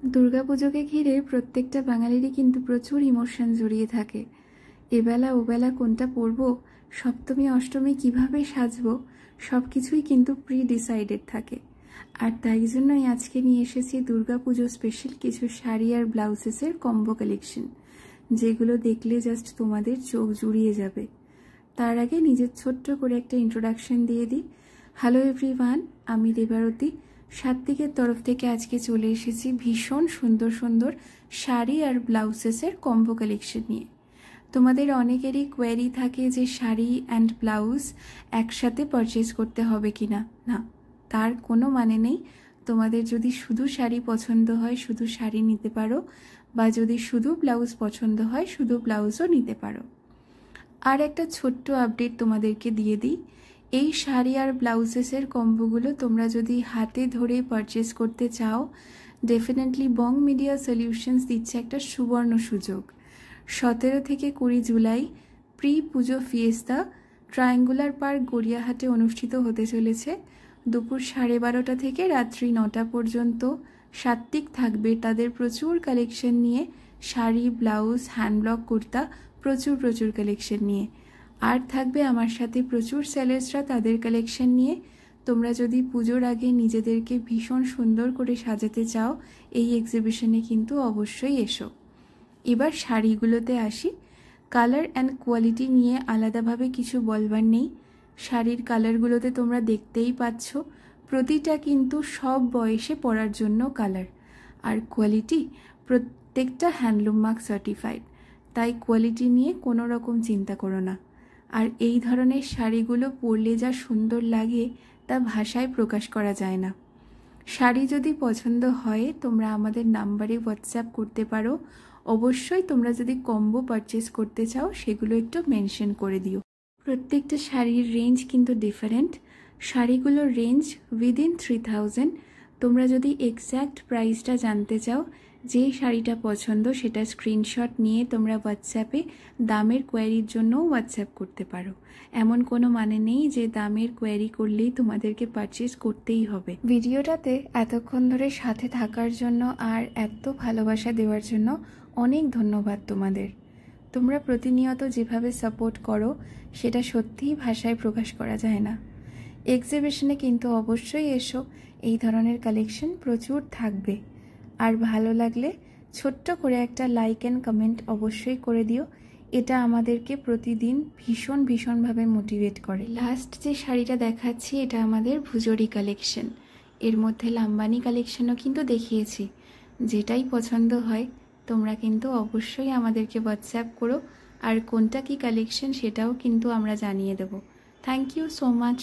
দুর্গাপুজোকে ঘিরে প্রত্যেকটা বাঙালিরই কিন্তু প্রচুর ইমোশন জড়িয়ে থাকে। এবেলা ওবেলা কোনটা পরবো, সপ্তমী অষ্টমী কিভাবে সাজবো, সব কিছুই কিন্তু প্রি ডিসাইডেড থাকে। আর তাই জন্যই আজকে নিয়ে এসেছি দুর্গাপুজো স্পেশাল কিছু শাড়ি আর ব্লাউজেসের কম্বো কালেকশন, যেগুলো দেখলে জাস্ট তোমাদের চোখ জুড়িয়ে যাবে। তার আগে নিজের ছোট্ট করে একটা ইন্ট্রোডাকশন দিয়ে দিই। হ্যালো এভরিওয়ান, আমি দেবারতী সাত্ত্বিকের তরফ থেকে আজকে চলে এসেছি ভীষণ সুন্দর সুন্দর শাড়ি আর ব্লাউজেসের কম্বো কালেকশন নিয়ে। তোমাদের অনেকেরই কোয়েরি থাকে যে শাড়ি অ্যান্ড ব্লাউজ একসাথে পারচেজ করতে হবে কি না। না, তার কোনো মানে নেই। তোমাদের যদি শুধু শাড়ি পছন্দ হয় শুধু শাড়ি নিতে পারো, বা যদি শুধু ব্লাউজ পছন্দ হয় শুধু ব্লাউজও নিতে পারো। আর একটা ছোট্ট আপডেট তোমাদেরকে দিয়ে দিই, এই শাড়ি আর ব্লাউজেসের কম্বোগুলো তোমরা যদি হাতে ধরে পারচেস করতে চাও, ডেফিনেটলি বং মিডিয়া সলিউশনস দিচ্ছে একটা সুবর্ণ সুযোগ। 17 থেকে 20 জুলাই প্রি পুজো ফিয়েস্তা ট্রায়াঙ্গুলার পার্ক গড়িয়াহাটে অনুষ্ঠিত হতে চলেছে। দুপুর 12:30 থেকে রাত্রি 9টা পর্যন্ত সাত্ত্বিক থাকবে তাদের প্রচুর কালেকশন নিয়ে, শাড়ি ব্লাউজ হ্যান্ডব্লক কুর্তা প্রচুর কালেকশন নিয়ে। আর থাকবে আমার সাথে প্রচুর সেলার্সরা তাদের কালেকশন নিয়ে। তোমরা যদি পুজোর আগে নিজেদেরকে ভীষণ সুন্দর করে সাজাতে চাও, এই এক্সিবিশনে কিন্তু অবশ্যই এসো। এবার শাড়িগুলোতে আসি। কালার অ্যান্ড কোয়ালিটি নিয়ে আলাদাভাবে কিছু বলবার নেই। শাড়ির কালারগুলোতে তোমরা দেখতেই পাচ্ছ, প্রতিটা কিন্তু সব বয়সে পরার জন্য কালার। আর কোয়ালিটি প্রত্যেকটা হ্যান্ডলুম মার্ক সার্টিফাইড, তাই কোয়ালিটি নিয়ে কোনো রকম চিন্তা করো না। আর এই ধরনের শাড়িগুলো পরলে যা সুন্দর লাগে তা ভাষায় প্রকাশ করা যায় না। শাড়ি যদি পছন্দ হয় তোমরা আমাদের নাম্বারে হোয়াটসঅ্যাপ করতে পারো। অবশ্যই তোমরা যদি কম্বো পারচেস করতে চাও সেগুলো একটু মেনশন করে দিও। প্রত্যেকটা শাড়ির রেঞ্জ কিন্তু ডিফারেন্ট। শাড়িগুলোর range within 3000। তোমরা যদি এক্স্যাক্ট প্রাইসটা জানতে চাও, যে শাড়িটা পছন্দ সেটা স্ক্রিনশট নিয়ে তোমরা হোয়াটসঅ্যাপে দামের কোয়ারির জন্যও হোয়াটসঅ্যাপ করতে পারো। এমন কোনো মানে নেই যে দামের কোয়ারি করলেই তোমাদেরকে পারচেস করতেই হবে। ভিডিওটাতে এতক্ষণ ধরে সাথে থাকার জন্য আর এত ভালোবাসা দেওয়ার জন্য অনেক ধন্যবাদ তোমাদের। তোমরা প্রতিনিয়ত যেভাবে সাপোর্ট করো সেটা সত্যিই ভাষায় প্রকাশ করা যায় না। এক্সিবিশনে কিন্তু অবশ্যই এসো, এই ধরনের কালেকশন প্রচুর থাকবে। আর ভালো লাগলে ছোট্ট করে একটা লাইক অ্যান্ড কমেন্ট অবশ্যই করে দিও, এটা আমাদেরকে প্রতিদিন ভীষণভাবে মোটিভেট করে। লাস্ট যে শাড়িটা দেখাচ্ছি এটা আমাদের ভুজরি কালেকশন। এর মধ্যে লাম্বানি কালেকশনও কিন্তু দেখিয়েছি। যেটাই পছন্দ হয় তোমরা কিন্তু অবশ্যই আমাদেরকে হোয়াটসঅ্যাপ করো, আর কোনটা কি কালেকশন সেটাও কিন্তু আমরা জানিয়ে দেব। Thank you so much.